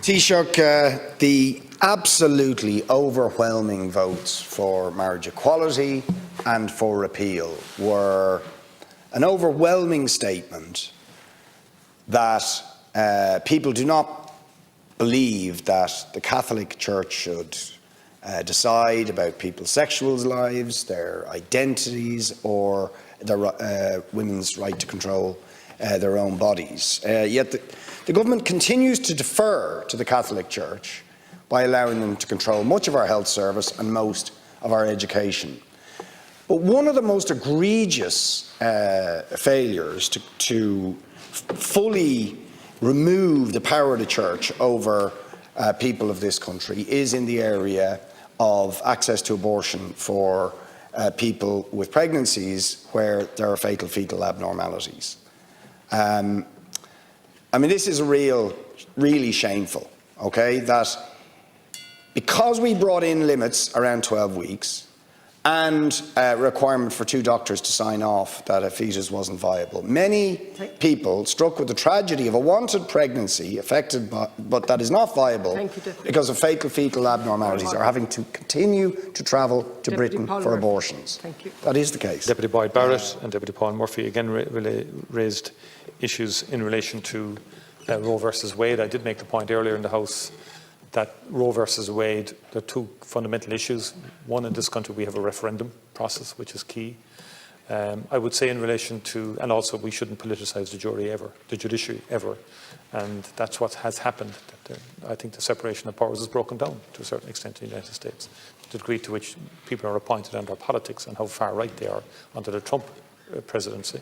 Taoiseach, the absolutely overwhelming votes for marriage equality and for repeal were an overwhelming statement that people do not believe that the Catholic Church should decide about people's sexual lives, their identities, or their women's right to control their own bodies. Yet the government continues to defer to the Catholic Church by allowing them to control much of our health service and most of our education. But one of the most egregious failures to fully remove the power of the Church over people of this country is in the area of access to abortion for people with pregnancies where there are fatal fetal abnormalities. I mean, this is really shameful, okay, that because we brought in limits around 12 weeks and a requirement for 2 doctors to sign off that a fetus wasn't viable, many people struck with the tragedy of a wanted pregnancy affected by, but that is not viable because of fatal fetal abnormalities are having to continue to travel to Britain for abortions. That is the case. Deputy Boyd Barrett and Deputy Paul Murphy again raised issues in relation to Roe versus Wade. I did make the point earlier in the House that Roe versus Wade, there are 2 fundamental issues. One, in this country we have a referendum process, which is key. I would say in relation to, and also we shouldn't politicise the judiciary ever, and that's what has happened. I think the separation of powers is broken down to a certain extent in the United States. The degree to which people are appointed under politics and how far right they are under the Trump presidency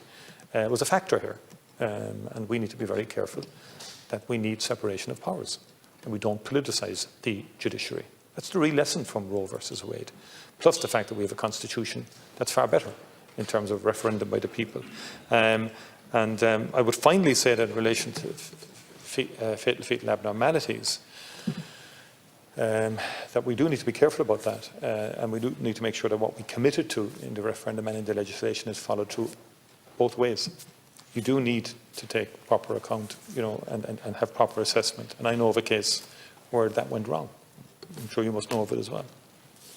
was a factor here, and we need to be very careful that we need separation of powers. And we don't politicise the judiciary. That's the real lesson from Roe versus Wade, plus the fact that we have a constitution that's far better in terms of referendum by the people. I would finally say that in relation to fatal fetal abnormalities, that we do need to be careful about that, and we do need to make sure that what we committed to in the referendum and in the legislation is followed through both ways. You do need to take proper account, and have proper assessment. And I know of a case where that went wrong. I'm sure you must know of it as well,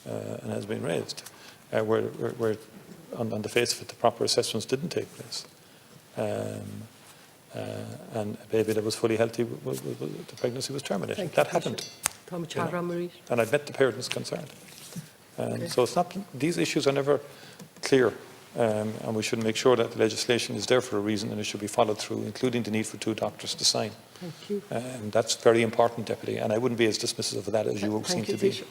and has been raised, where on the face of it, the proper assessments didn't take place. And a baby that was fully healthy, the pregnancy was terminated. That happened. And I met the parents concerned. So it's not, these issues are never clear. And we should make sure that the legislation is there for a reason and it should be followed through, including the need for 2 doctors to sign. That's very important, Deputy, and I wouldn't be as dismissive of that as you seem to be.